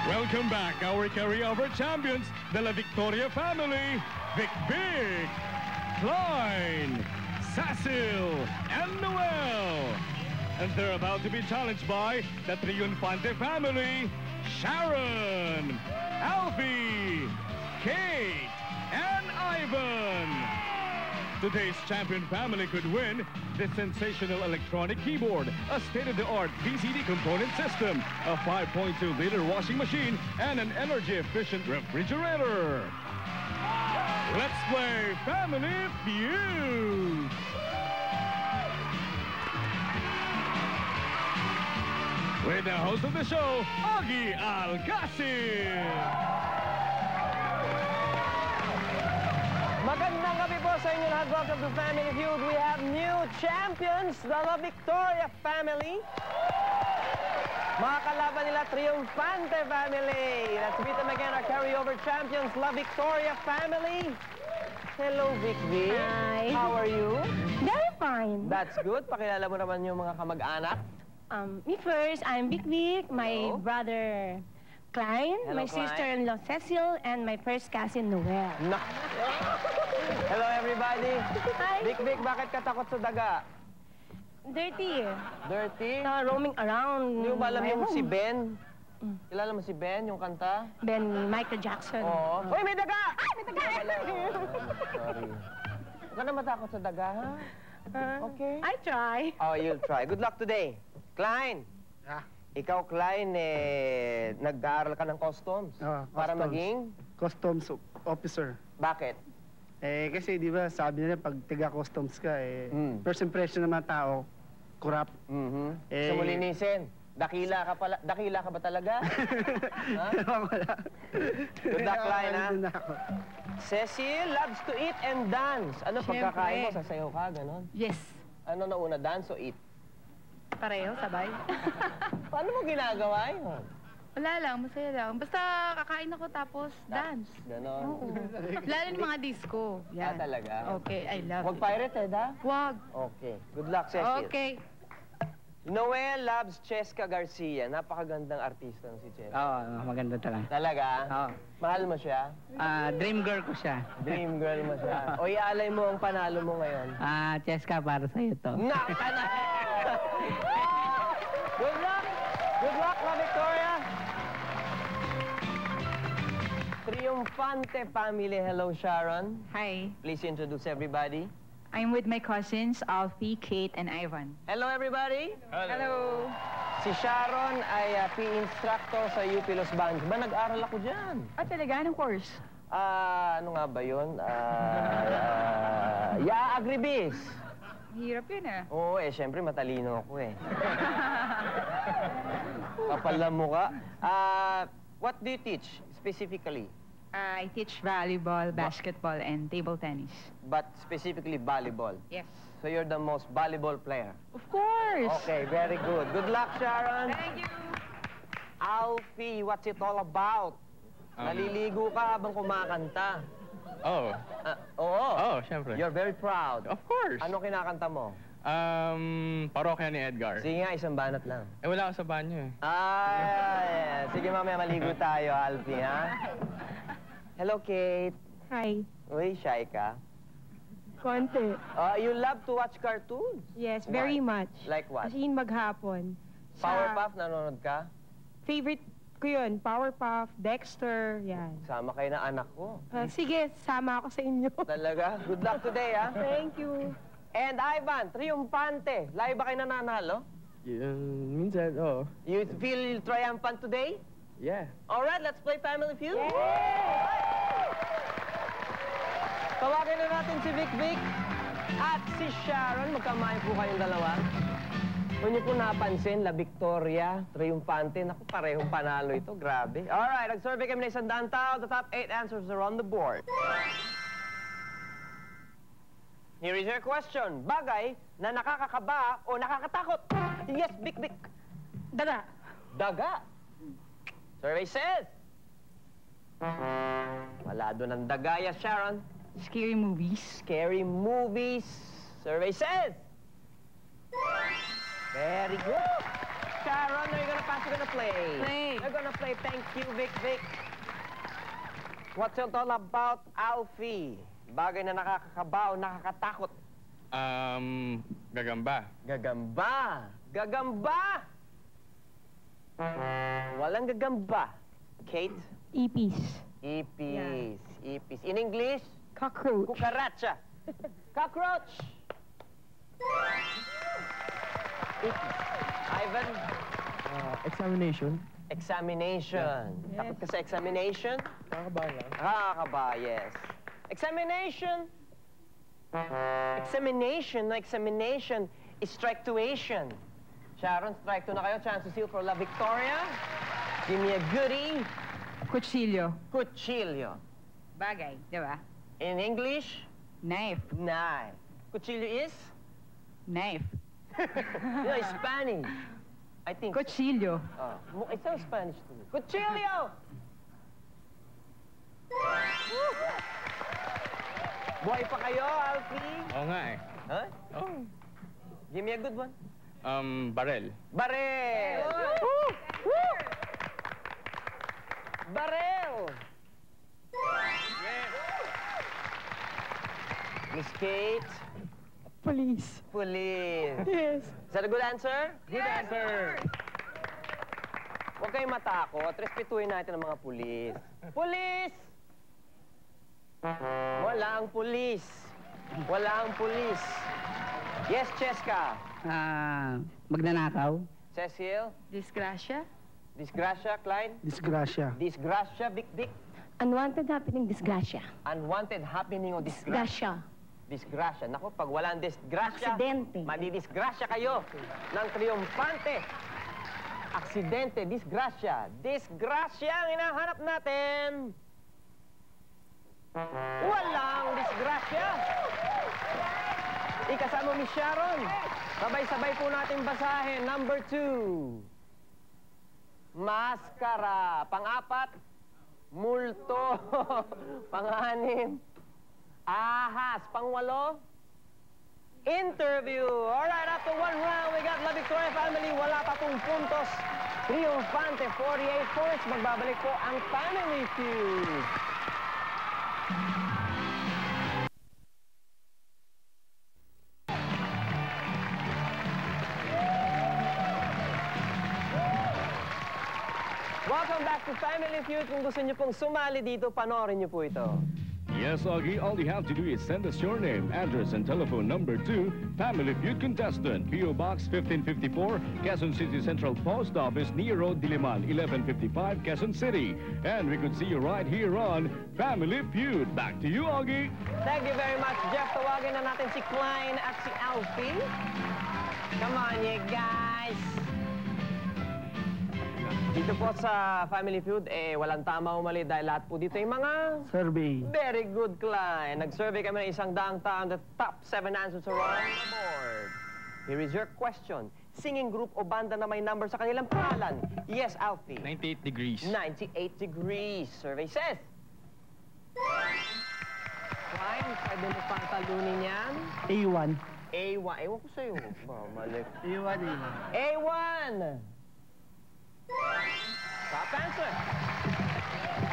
Welcome back, our carryover champions, the La Victoria family, Vic Vic, Klein, Cecil, and Noel. And they're about to be challenged by the Triunfante family, Sharon, Alfie, Kate, and Ivan. Today's champion family could win the sensational electronic keyboard, a state-of-the-art VCD component system, a 5.2-liter washing machine, and an energy-efficient refrigerator. Let's play Family Feud! With the host of the show, Augie Alcacil. Magandang gabi po sa inyo lahat. Welcome to Family Feud. We have new champions, the La Victoria family. Mga kalaban nila, Triunfante family. Let's meet them again, our carryover champions, La Victoria family. Hello, Vic Vic. Hi. How are you? Very fine. That's good. Pakilala mo naman yung mga kamag-anak. Me first, I'm Vic Vic, my Hello. brother Klein, Hello, my Klein. sister-in-law Cecil, and my first cousin Noel. No. Hello, everybody. Hi. Vic Vic, bakit ka takot sa daga? Dirty. Dirty? Roaming around. Hindi mo ba alam my yung home. si Ben? Kilala mo si Ben, yung kanta? Ben Michael Jackson. Oo. Uy, may daga! Ay, may taga! Sorry. Huwag ka na matakot sa daga, ha? Okay. I try. Oh, you'll try. Good luck today. Klein. Ikaw, Klein, nag-aaral ka ng customs. Para customs. maging? Customs officer. Bakit? Kasi di ba sabi nila pag taga-customs ka, first impression ng mga tao, corrupt. Gusto mo linisin. Dakila ka pala. Dakila ka ba talaga? Ha? Wala. Good luck, Klein, ha? Nandun na ako. Cecil loves to eat and dance. Ano, Siyempre. pagkakain mo, sasayaw ka, ganon? Yes. Ano na una, dance o eat? Pareho, sabay. Paano mo ginagawa yun? Wala lang, masaya lang. Basta kakain ako tapos dance. Ganon. Oo. Lalo yung mga disco. Ah, talaga? Okay, I love Huwag it. pirated, ha? Wag. Okay. Good luck, Cecil. Okay. Noel loves Cheska Garcia. Napakagandang artista si Cheska. Oo, maganda talaga. Talaga? Oo. Mahal mo siya? Dream girl ko siya. Dream girl mo siya. O ialay mo ang panalo mo ngayon. Cheska, para sa'yo to. Naka na! Good luck! Good luck, La Victoria! Triunfante family. Hello, Sharon. Hi. Please introduce everybody. I'm with my cousins, Alfie, Kate, and Ivan. Hello, everybody. Hello. Si Sharon ay PE instructor sa UP Los Baños. Ba, nag-aral ako dyan. Ah, talaga? Anong course? Ano nga ba yun? Agribis. Hirap yun ah. Oo, syempre matalino ako eh. Kapal na mukha. What do you teach specifically? I teach volleyball, basketball, and table tennis. But specifically volleyball. Yes. So you're the most volleyball player. Of course. Okay, very good. Good luck, Sharon. Thank you. Alfie, what's it all about? Naliligo ka habang kumakanta. Oh, Oo. syempre. You're very proud. Of course. Ano kinakanta mo? Parokya ni Edgar. Sige nga, isang banat lang. Wala ako sa banyo eh. Sige mamaya maligo tayo, Alfie, ha? Hello, Kate. Hi. Uy, shy ka. Konti. You love to watch cartoons? Yes, Why? very much. Like what? As in maghapon. Powerpuff, nanonood ka? Favorite ko yun, Powerpuff, Dexter, yan. Sama kayo ng anak ko. Sige, sama ako sa inyo. Talaga? Good luck today, ha? Thank you. And Ivan, Triunfante. Lagi ba kayo nananalo? Minsan, oo. You feel triumphant today? Yeah. Alright, let's play Family Feud. Tawagin na natin si Vic Vic at si Sharon. Magkamahin po kayong dalawa. Kung niyo po napansin, La Victoria, Triunfante. Naku, parehong panalo ito. Grabe. Alright, nag-survey kami na 100 tao. The top 8 answers are on the board. Here is your question. Bagay na nakakakaba o nakakatakot? Yes, Vic Vic. Daga. Daga. Survey says. Wala doon ang daga. Yes, Sharon. Scary movies. Scary movies. Survey says. Very good. Sharon, are you gonna pass, we're gonna play. Play. We're gonna play. Thank you, Vic. What's it all about, Alfie? Bagay na nakakakabaw, nakakatakot. Gagamba. Gagamba! Walang gagamba. Kate? Ipis. Ipis. In English? Cockroach. Cucaracha. Cockroach. Ipis. Ivan? Examination. Examination. Takot ka sa examination? Kakaba lang. Kakaba, yes. Examination. Examination is strike tuition. Sharon, strike 2 na kayo. Chance to seal for La Victoria. Give me a goodie. Cuchillo. Cuchillo. Bagay, di ba? In English? Knife. Knife. Cuchillo is? Knife. No, Spanish. I think. Cuchillo. It sounds Spanish to me. Cuchillo! Buhay pa kayo, Alfie? Oo nga eh. Huh? Oh. Give me a good one. Barel. Barel! Barel! Miss Kate? Police. Police. Yes. Is that a good answer? Good answer. Huwag kayong matakot. Respetuhin natin ang mga pulis. Pulis! Walang pulis. Walang pulis. Yes, Cheska. Magnanakaw. Cecil? Disgrasya? Disgrasya, Clyde? Disgrasya. Disgrasya, Vic? Unwanted happening, disgrasya. Unwanted happening o disgrasya? Disgrasya. Naku, pag walang disgrasya, Aksidente. madidisgrasya kayo ng triumfante. Aksidente, disgrasya. Disgrasya ang hinahanap natin. Walang disgrasya. Ikasama Miss Sharon. Sabay-sabay po natin basahin. Number 2. Maskara. Pang-4, multo. Pang-6, ahas. Pang-8, interview. Alright, after 1 round, we got La Victoria family. Wala pa pong puntos. Triumfante, 48 points. Magbabalik po ang Family Feud. Welcome back to Family Feud. Kung gusto niyo pong sumali dito, panoorin niyo po ito. Yes, Augie, all you have to do is send us your name, address, and telephone number to Family Feud contestant, P.O. Box 1554, Quezon City Central Post Office, near Road Diliman, 1155, Quezon City. And we could see you right here on Family Feud. Back to you, Augie. Thank you very much, Jeff. Tawagin na natin si Klein at si Alfie. Come on, you guys. Dito po sa Family Feud, walang tama o mali dahil lahat po dito yung mga Survey. very good client. Nag-survey kami ng 100 tao. The top 7 answers are on the board. Here is your question. Singing group o banda na may number sa kanilang pangalan? Yes, Alfie. 98 degrees. 98 degrees. Survey says. Klein, pwede mo pang talunin yan? A1. A1. Ewan ko sa'yo. Mali. A1. A1! Top answer.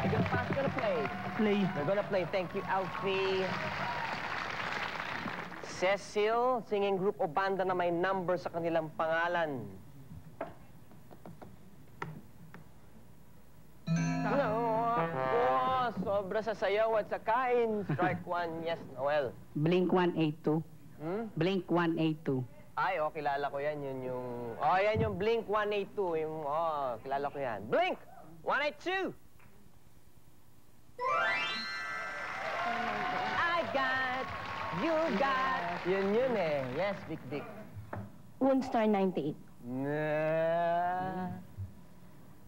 We're gonna pass, gonna play. Play. We're gonna play. Thank you, Alfie. Cecil, singing group o banda na may number sa kanilang pangalan. Oh, sobra sa sayaw at sa kain. Strike 1, yes, Noel. Blink 182. Blink 182. Ay, kilala ko yan. Yun yung... yan yung Blink 182. Yung, kilala ko yan. Blink 182! I got, you got. Yun eh. Yes, Vic. Moonstar 98.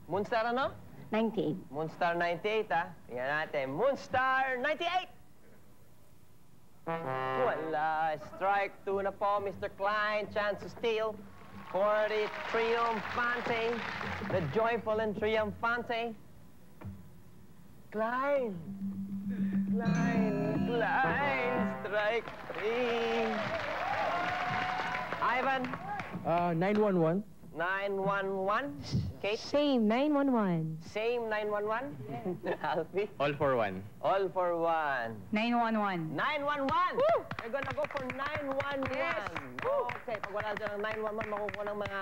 Moonstar ano? 98. Moonstar 98, ha? Tingnan natin. Moonstar 98! Wala. Strike 2 na po, Mr. Klein. Chance to steal for the Triumphante. The joyful and Triumphante. Klein. Strike 3. Ivan. 911. 911. Kate? Same, 911. Same 911? Alfie? All for one. All for one. 911. 911! We're gonna go for 911. Okay, pag wala dyan ng 911, makukuha ng mga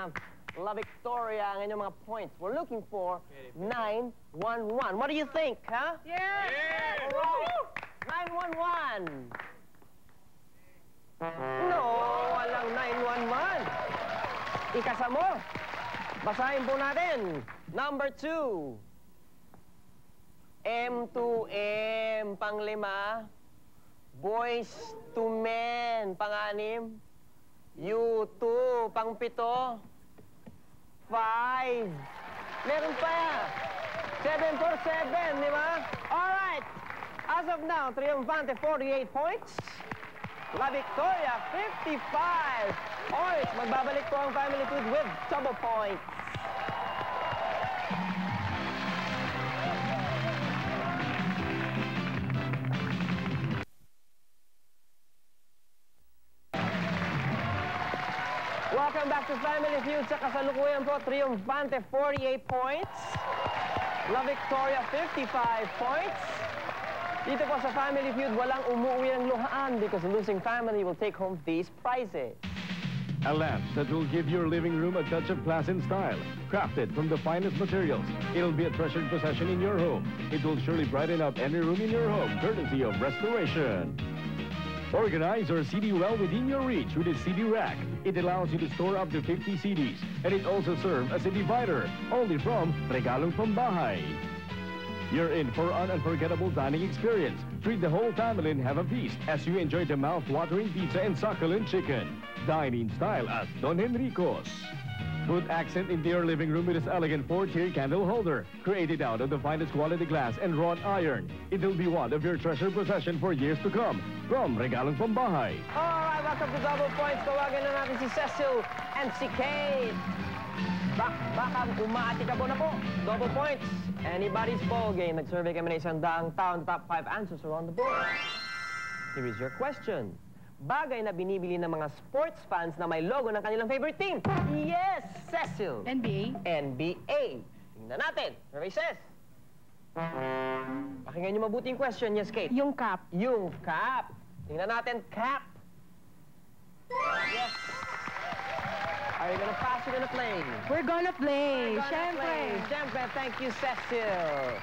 La Victoria ang inyong mga points. We're looking for 911. What do you think, huh? Yes! All right. 911. No, walang 911. Ikasa mo. Basahin po natin. Number 2. M2M, pang-5. Boys to Men, pang-6. U2, pang-7. 5. Meron pa. 747, di ba? Alright. As of now, Triunfante 48 points. La Victoria 55 points. Magbabalik po ang Family Feud with double points. Welcome back to Family Feud. Sa kasalukuyan po, Triunfante 48 points. La Victoria 55 points. Dito po sa Family Feud, walang umuwi ng luhaan because the losing family will take home these prizes. A lamp that will give your living room a touch of class and style. Crafted from the finest materials, it'll be a treasured possession in your home. It will surely brighten up any room in your home, courtesy of Restoration. Organize your CD well within your reach with a CD rack. It allows you to store up to 50 CDs, and it also serves as a divider, only from Regalong Pambahay. You're in for an unforgettable dining experience. Treat the whole family and have a feast as you enjoy the mouth-watering pizza and succulent chicken. Dine in style at Don Henrico's. Put accent into your living room with this elegant 4-tier candle holder, created out of the finest quality glass and wrought iron. It'll be one of your treasured possession for years to come. From Regalong Pambahay. Alright, welcome to Double Points. Tawagan na natin si Cecil and si Kate. Baka umaatikabo na po. Double Points. Anybody's ball game. Nag-survey kami na isang daang taon. Top 5 answers are on the board. Here is your question. Bagay na binibili ng mga sports fans na may logo ng kanilang favorite team. Yes, Cecil. NBA. NBA. Tingnan natin. Survey says. Pakinggan niyo mabuti yung question. Yes, Kate. Yung cap. Yung cap. Tingnan natin, cap. Yes. Are you gonna pass? You're gonna play? We're gonna play. Siyempre. Siyempre, thank you, Cecil.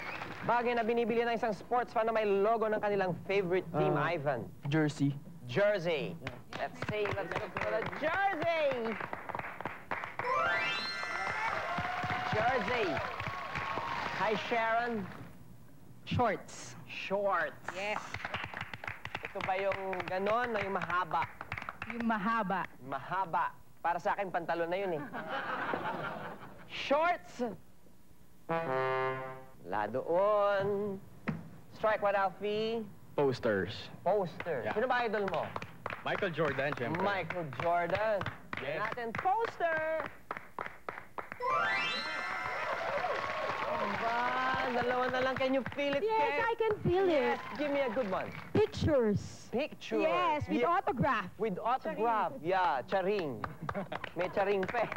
Bagay na binibili ng isang sports fan na may logo ng kanilang favorite team, Ivan. Jersey. Jersey. Let's see. Let's look for the jersey. Jersey. Hi, Sharon. Shorts. Shorts. Yes. Ito ba yung ganon o yung mahaba? Yung mahaba. Mahaba. Para sa akin, pantalon na yun eh. Shorts. Wala doon. Strike one, Alfie. Posters. Poster. Yeah. Sino ba idol mo? Michael Jordan, syempre. Michael Jordan. Yes. Natin poster. Aba, dalawa na lang. Can you feel it, Yes, Kate? I can feel Yes, it. give me a good one. Pictures. Picture. Yes, with Yeah. autograph. With autograph. Yeah, charing. May charing pa eh.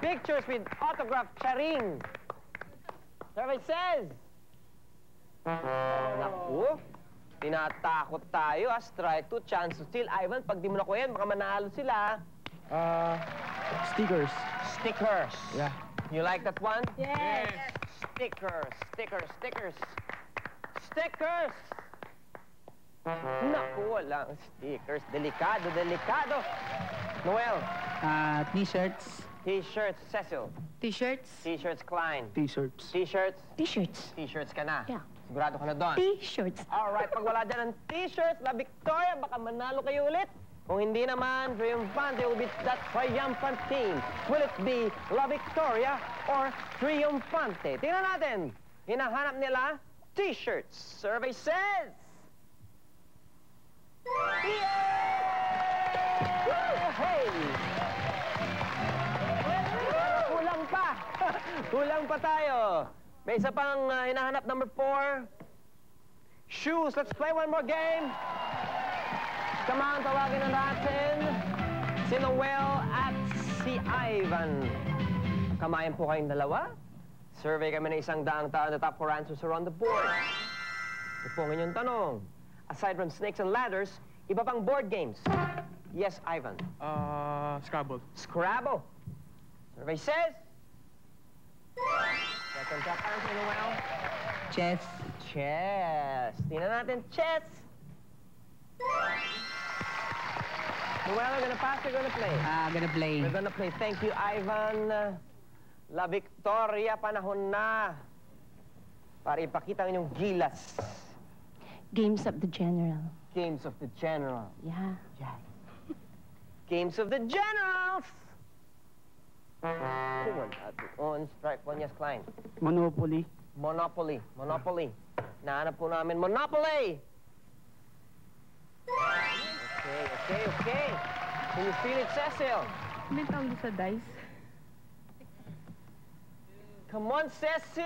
Pictures with autograph, charing. Survey says. Naku, tinatakot tayo ha. Strike 2, chance to steal. Ivan, pag di mo nakuha yan, baka manalo sila. Stickers. Stickers. Yeah. You like that one? Yes. Stickers, stickers, stickers. Stickers! Naku, walang stickers. Delikado, delikado. Noel, T-shirts. T-shirts, Cecil. T-shirts. T-shirts, Klein. T-shirts. T-shirts, T-shirts. T-shirts ka na. Yeah. Sigurado ka na doon. T-shirts. Alright, pag wala dyan ng T-shirts, La Victoria, baka manalo kayo ulit. Kung hindi naman, Triumfante will be that triumphant team. Will it be La Victoria or Triumfante? Tingnan natin. Hinahanap nila T-shirts. Survey says... Hey! Kulang pa. Kulang pa tayo. May isa pang hinahanap, number 4. Shoes. Let's play one more game. Come on, tawagin na natin si Noel at si Ivan. Kamayan po kayong dalawa. Survey kami ng 100 tao. The top 4 answers are on the board. Ito po ang inyong tanong. Aside from snakes and ladders, iba pang board games. Yes, Ivan. Scrabble. Scrabble. Survey says... Second top answer, Noel. Chess. Chess. Tingnan natin, chess. Noel, we're gonna pass, we're gonna play. Gonna play. We're gonna play. Thank you, Ivan. La Victoria, panahon na para ipakita ang inyong gilas. Games of the General. Games of the General. Yeah. Yeah. Games of the Generals! On strike one, yes, Klein. Monopoly. Monopoly. Monopoly. Nahanap po namin Monopoly! Okay. Can you feel it, Cecil? May tawag sa dice. Come on, Cecil!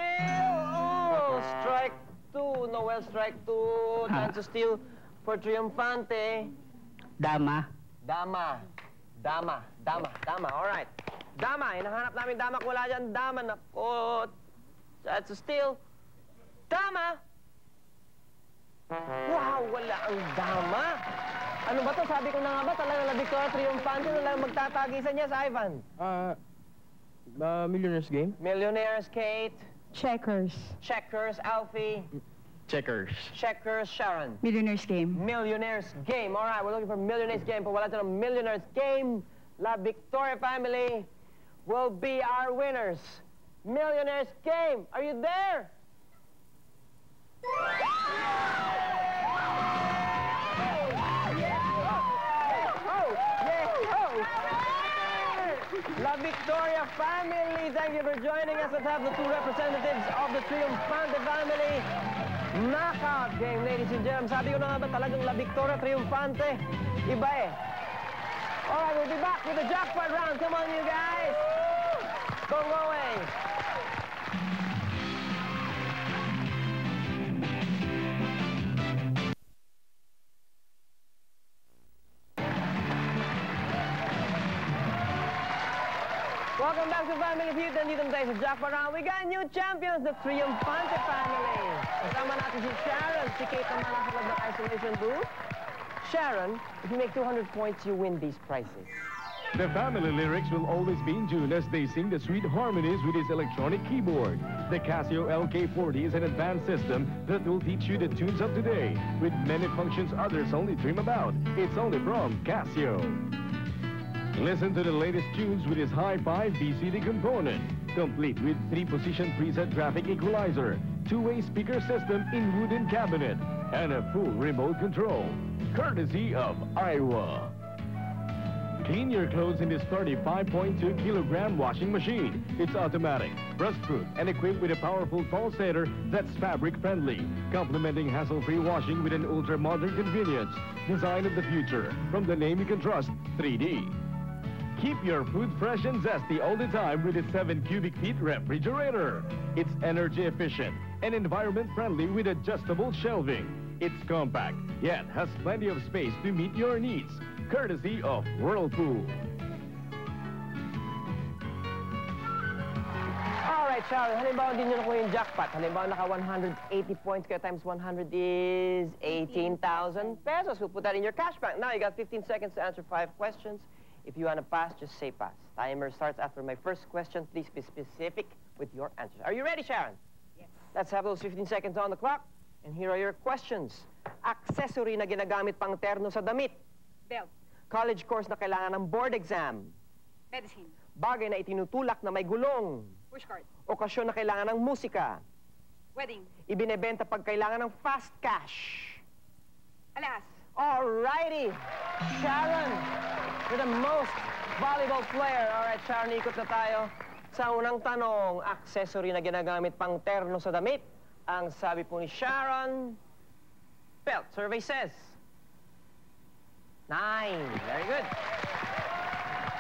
Oh, strike two. Noel, strike two. Chance to steal for Triumphante. Dama. Dama. All right. Dama. Hinahanap namin dama. Kung wala dyan, dama. Nako. Chance to steal. Dama! Wow, wala ang dama. Ano ba to? Sabi ko na nga ba, talaga La Victoria Triumphante na lang magtatagisan niya sa Ivan. Millionaire's Game. Millionaires, Kate. Checkers. Checkers, Alfie. Checkers. Checkers, Sharon. Millionaire's Game. Millionaires Game. All right, we're looking for Millionaires Game. Pag wala ito ng Millionaires Game, La Victoria family will be our winners. Millionaires Game. Are you there? La Victoria family, thank you for joining us. Let's have the two representatives of the Triumphante family. Knockout game, ladies and gentlemen. Sabi ko na nga ba talagang La Victoria Triumphante? Iba eh. Alright, we'll be back with the jackpot round. Come on, you guys. Go away. Welcome back to Family Feud. Nandito na tayo sa Jackpot Round. We got new champions, the Triumphante family. Kasama natin si Sharon. Si Kate naman nasa loob ng isolation booth. Sharon, if you make 200 points, you win these prizes. The family lyrics will always be in tune as they sing the sweet harmonies with his electronic keyboard. The Casio LK40 is an advanced system that will teach you the tunes of today, with many functions others only dream about. It's only from Casio. Listen to the latest tunes with his hi-fi VCD component, complete with 3-position preset graphic equalizer, 2-way speaker system in wooden cabinet, and a full remote control, courtesy of Iowa. Clean your clothes in this 35.2-kilogram washing machine. It's automatic, rust-proof, and equipped with a powerful pulsator that's fabric-friendly, complementing hassle-free washing with an ultra-modern convenience. Design of the future, from the name you can trust, 3D. Keep your food fresh and zesty all the time with its 7 cubic feet refrigerator. It's energy efficient and environment friendly with adjustable shelving. It's compact, yet has plenty of space to meet your needs, courtesy of Whirlpool. Alright, Sharon, halimbawa hindi nyo nakuha yung jackpot. Halimbawa naka 180 points, kaya times 100 is 18,000 pesos. We'll put that in your cash bank. Now you got 15 seconds to answer 5 questions. If you want to pass, just say pass. Timer starts after my first question. Please be specific with your answers. Are you ready, Sharon? Yes. Let's have those 15 seconds on the clock. And here are your questions. Accessory na ginagamit pang terno sa damit. Belt. College course na kailangan ng board exam. Medicine. Bagay na itinutulak na may gulong. Pushcart. Okasyon na kailangan ng musika. Wedding. Ibinebenta pag kailangan ng fast cash. Alas. Alrighty. Sharon, you're the most valuable player. Alright, Sharon, ikot na tayo. Sa unang tanong, accessory na ginagamit pang terno sa damit. Ang sabi po ni Sharon, belt. Survey says 9. Very good.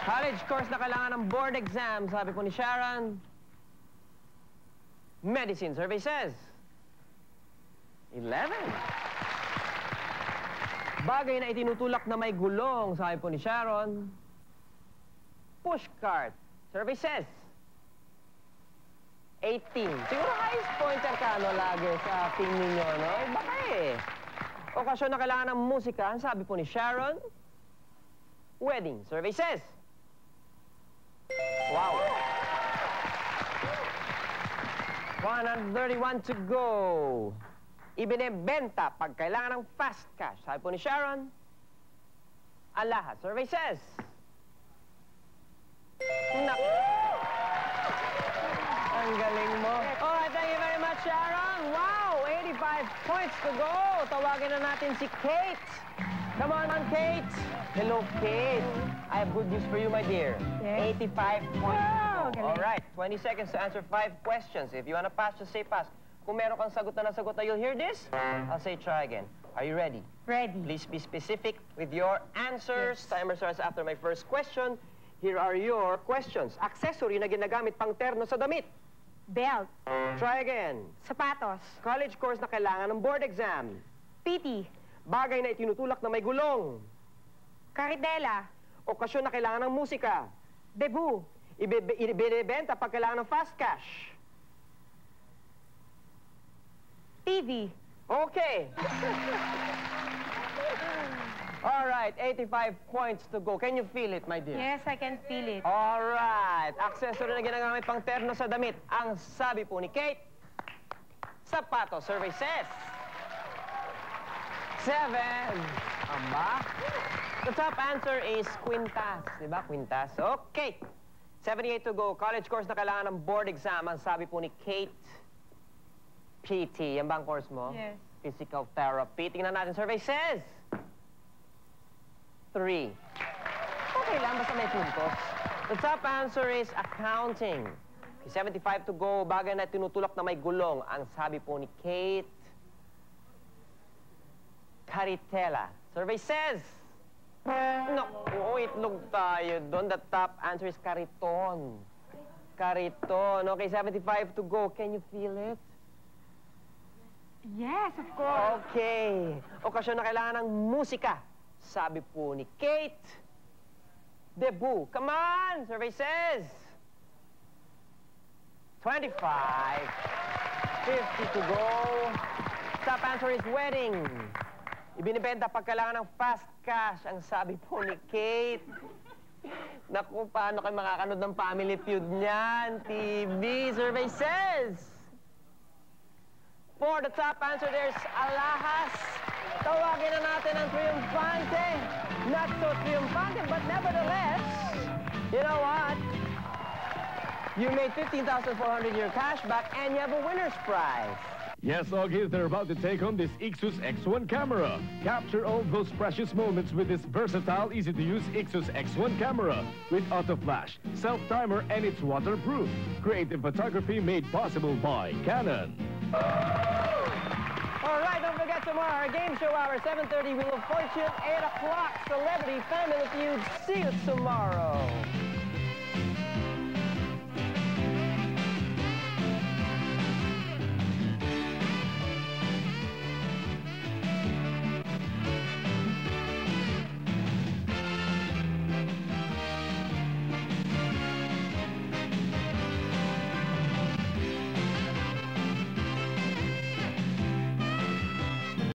College course na kailangan ng board exam. Sabi po ni Sharon, medicine. Survey says 11. Bagay na itinutulak na may gulong. Sabi po ni Sharon, pushcart. Survey says 18. Siguro highest pointer ka, no, lagi sa team ninyo, no? Baka eh. Okasyon na kailangan ng musika, ang sabi po ni Sharon, wedding. Survey says wow. 131 to go. Ibinebenta pag kailangan ng fast cash. Sabi po ni Sharon, alahas. Survey says naku. Ang galing mo. Alright, thank you very much, Sharon. Wow, 85 points to go. Tawagin na natin si Kate. Come on, Kate. Hello, Kate. I have good news for you, my dear. Yes. 85 points Wow, to go. galing. Alright, 20 seconds to answer 5 questions. If you wanna pass, just say pass. Kung meron kang sagot na you'll hear this, I'll say try again. Are you ready? Ready. Please be specific with your answers. Yes. Timer starts after my first question. Here are your questions. Accessory na ginagamit pang terno sa damit. Belt. Try again. Sapatos. College course na kailangan ng board exam. PT. Bagay na itinutulak na may gulong. Karitela. Okasyon na kailangan ng musika. Debu. Ibinibenta pag kailangan ng fast cash. TV. Okay. All right, 85 points to go. Can you feel it, my dear? Yes, I can feel it. All right. Accessory na ginagamit pang terno sa damit. Ang sabi po ni Kate, sapatos. Survey says 7. Aba. The top answer is quintas. Diba? Quintas. Okay. 78 to go. College course na kailangan ng board exam. Ang sabi po ni Kate, PT. Yan ba ang course mo? Yes. Physical therapy. Tingnan natin. Survey says 3. Okay lang, basta may puntos. The top answer is accounting. 75 to go. Bagay na tinutulak na may gulong. Ang sabi po ni Kate, karitela. Survey says naku, itlog tayo doon. The top answer is kariton. Kariton. Okay, 75 to go. Can you feel it? Yes, of course. Okay. Okasyon na kailangan ng musika. Sabi po ni Kate, Debu. Come on! Survey says 25. 50 to go. Top answer is wedding. Ibinibenta pag kailangan ng fast cash. Ang sabi po ni Kate. Naku, paano kayo makakanood ng Family Feud niyan? TV. Survey says for the top answer, there's alahas. Tawagin na natin ang triumphante. Not so triumphante, but nevertheless, you know what? You made 15,400 in your cash back, and you have a winner's prize. Yes, Augie, they're about to take home this Ixus X1 camera. Capture all those precious moments with this versatile, easy-to-use Ixus X1 camera. With auto flash, self-timer, and it's waterproof. Creative photography made possible by Canon. All right, don't forget tomorrow, our game show hour, 7:30, Wheel of Fortune, 8 o'clock, Celebrity Family Feud. See you tomorrow.